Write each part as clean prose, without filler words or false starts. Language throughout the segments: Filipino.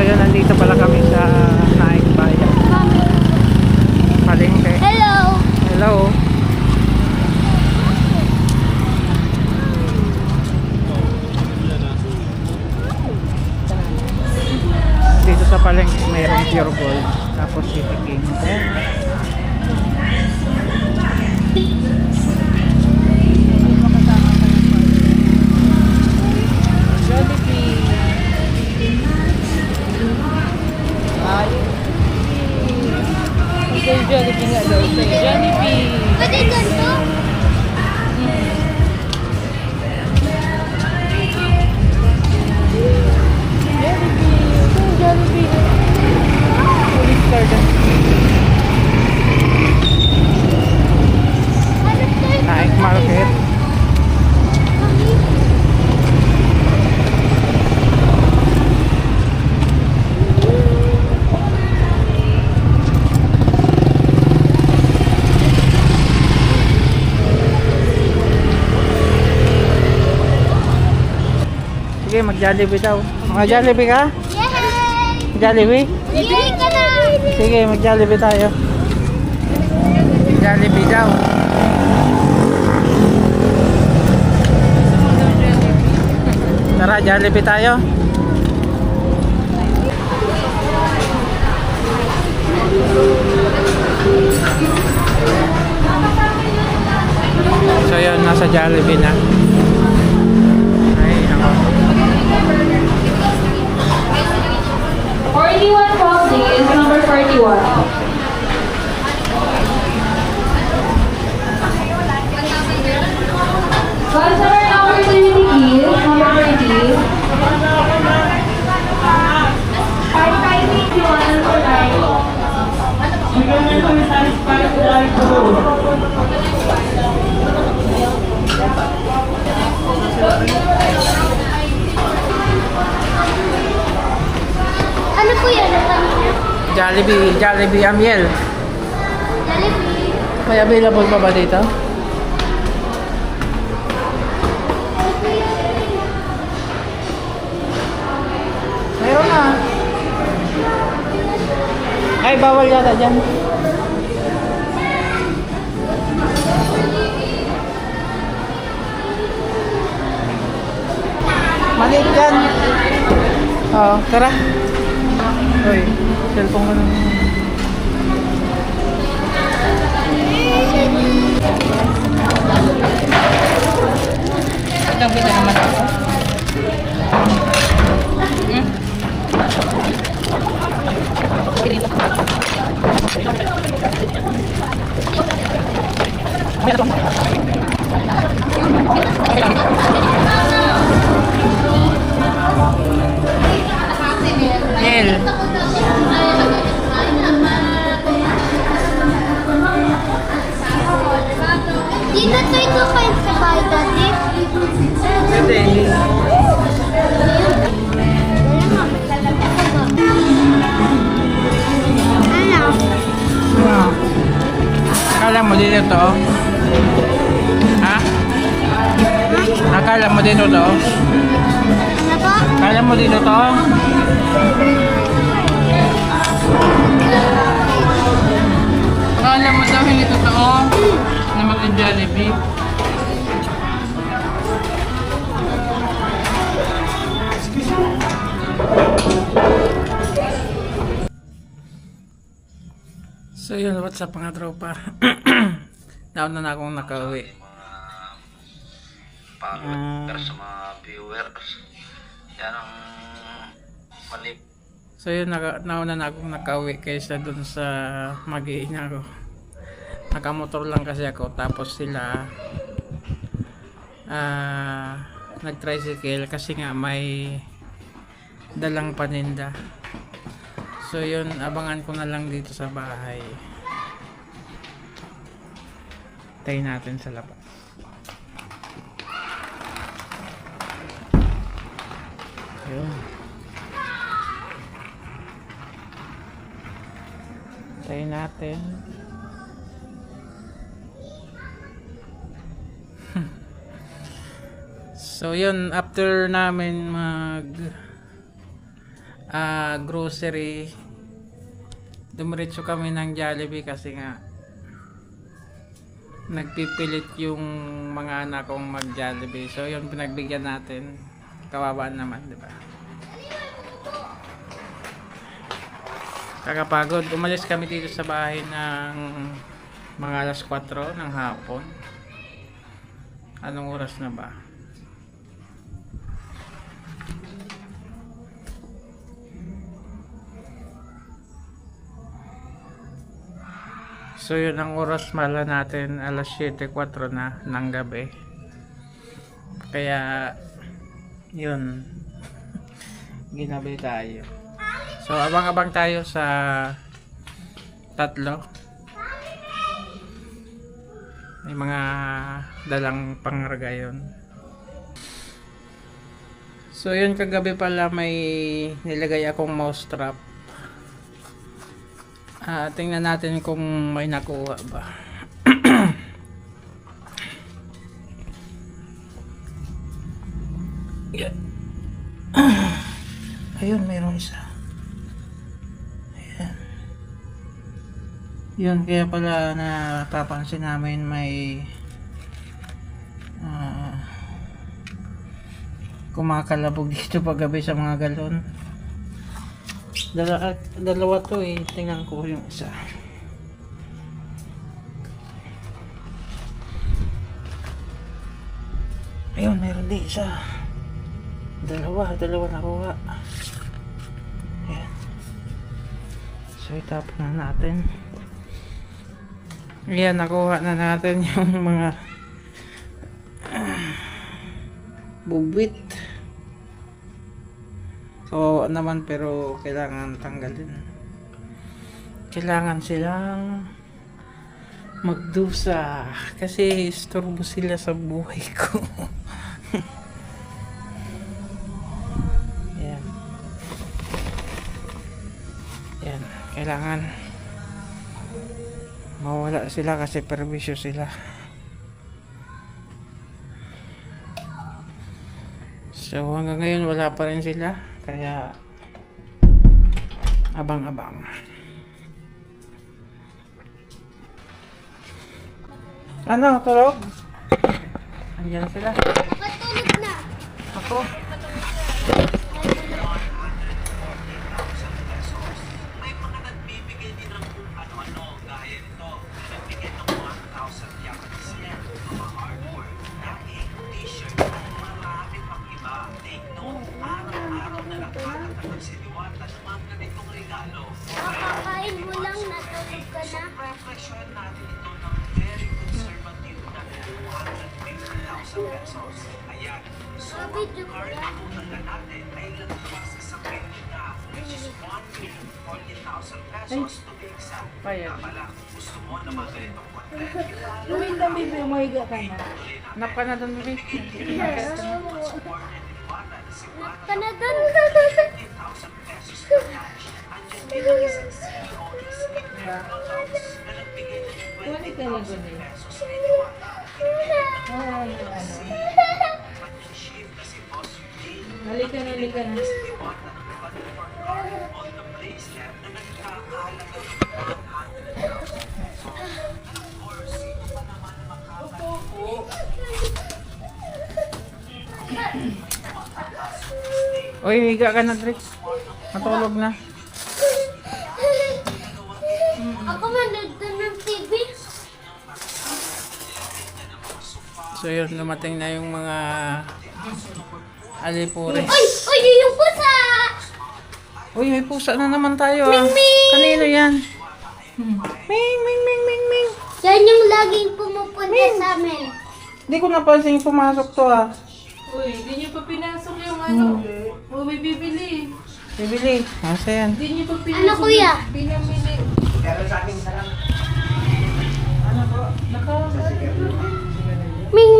yun, nandito pala kami sa Naik Bayan. Palengke. Hello! Hello. Dito sa palengke mayroong Pure Gold. Tapos City King. Jollibee nga daw. Jollibee. Pwede ganito? Jollibee. Police car dyan. Naik Market. Sige, mag-Jollibee daw. Mag-Jollibee ka? Yay! Jollibee? Yay ka na! Sige, mag-Jollibee tayo. Jollibee daw. Tara, Jollibee tayo. So yun, nasa Jollibee na. Ay, nako. 41 crossing is number 41. Customer number 30 is number 30. 5581 for Ano po yan? Ang kanina? Jollibee Amiel. Jollibee. May available pa ba dito? Mayroon na. Ay, bawal yata dyan. Maliit yan. Oo, tara. Uy, cellphone ko na. Kitang-kita naman ako. Nel. Dito to ito kayo sa bahay dati. Pwede. Ano? Wow. Akala mo dito to? Ha? Akala mo dito to? Ano po? Akala mo dito to? Akala mo daw hindi totoo na mag-Jollibee. So yun, what's up mga tropa? Nauna na akong nakauwi. Para sa mga viewers, yan ang mali. So yun, nauna na akong nakauwi kaysa dun sa mag-iina ko. Nakamotor lang kasi ako, tapos sila nag-tricycle kasi nga may dalang paninda. So yun, abangan ko na lang dito sa bahay. Tayo natin sa labas. Yun. Tayo natin. So yun, after namin grocery, dumiretso kami ng Jollibee kasi nga nagpipilit yung mga anak kong mag Jollibee. So yun, pinagbigyan natin. Kawawaan naman, di ba? Kakapagod. Umalis kami dito sa bahay ng mga alas 4 ng hapon. Anong oras na ba? So yun ang oras, mala natin alas 7:04 na ng gabi. Kaya yun, ginabi tayo. So abang-abang tayo sa tatlo. May mga dalang pangarga yun. So yun, kagabi pala may nilagay akong mouse trap. Tingnan natin kung may nakuha ba. Yeah. Ayun, mayroon isa. Ayan. Yun, kaya pala napapansin namin may kumakalabog dito paggabi sa mga galon. Dalawa to eh. Tingnan ko yung isa. Ayun, mayroon din isa. Dalawa nakuha. Ayan. So itapon na natin. Ayan, nakuha na natin yung mga bubwit. So naman, pero kailangan tanggalin. Kailangan silang magdusa kasi istorbo sila sa buhay ko. Yan. Yan. Kailangan mawala sila kasi perwisyo sila. So hanggang ngayon wala pa rin sila. Kaya abang-abang. Ano, tulog? Andiyan sila. Matulog na. Ako. May mga nagbibigay din ng kung ano-ano gaya nito. Nagbigay ng 1,000 Japanese yen, mga artwork, jacket, t-shirt, marami pang iba. Take note, araw-araw na nakakatagal si Diwata ng mga ganitong regalo. Kakakain mo lang, natulog ka na. Reflection natin ito ng very conservative na 250,000 pesos. Ayan. So, ang card na unagan natin ay lalabas sa pera which is 1,040,000 pesos to be exact. Payag. Tama lang, gusto mo na mga ganitong content. Luwin na, baby. Umahiga ka na. Nap ka na doon, Rick. Kanadon. 50,000 pesos na cash. Andyan bilang isang CEO ng Sleep House na nagbigay ng Kunin ka na doon 20,000 eh. pesos kay Diwata. Shift na si Boss Eugene. Halika na. Diwata ng Department for Car on the bracelet na nagkakahalaga ng 100,000 pesos. And of course, sino pa naman na Uy, higa ka na, Rick. Matulog na. Ako manood ng TV. So yun, dumating na yung mga alipure. Uy, yung pusa! Uy, may pusa na naman tayo ah. Ming! Kanino yan? Ming. Yan yung laging pumupunta sa amin. Hindi ko napansin pumasok to ah. Uy, hindi niyo pa pinasok yung ano. O, may bibili. Bibili. Asa yan? Hindi niyo pa pinasok. Ano, kuya? Pinamili. Ming!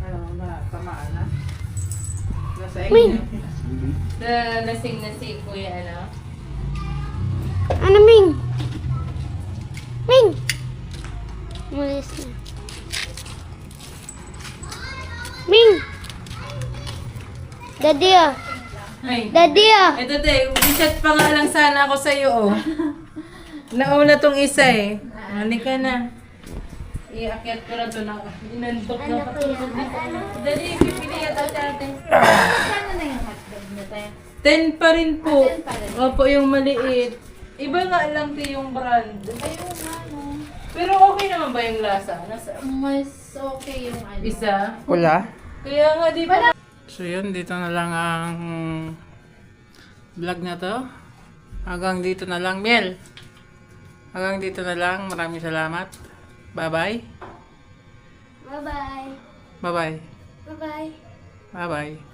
Ano na, tamaan na? Nasa Ming! Lasing na si kuya, ano? Ano, Ming? Ming! Umalis na. Daddy, ah. Ay. Daddy, ah. Ito, te. Chat pa nga lang sana ako sa'yo, oh. Nauna tong isa, eh. Halika na. Iakyat ko na to na. Inantok na Ano po yan? Dali, pipili yata ate. Kano na yung hotdog na tayo? 10 pa rin po. 10 pa rin. Opo, yung maliit. Iba nga lang te yung brand. Ayun, ano. Pero okay naman ba yung lasa? Nasa Mas okay yung ano. isa? Wala. Kaya nga, di ba? So yun, dito na lang ang vlog na to. Hanggang dito na lang, Miel. Hanggang dito na lang. Maraming salamat. Bye-bye. Bye-bye. Bye-bye. Bye-bye. Bye-bye.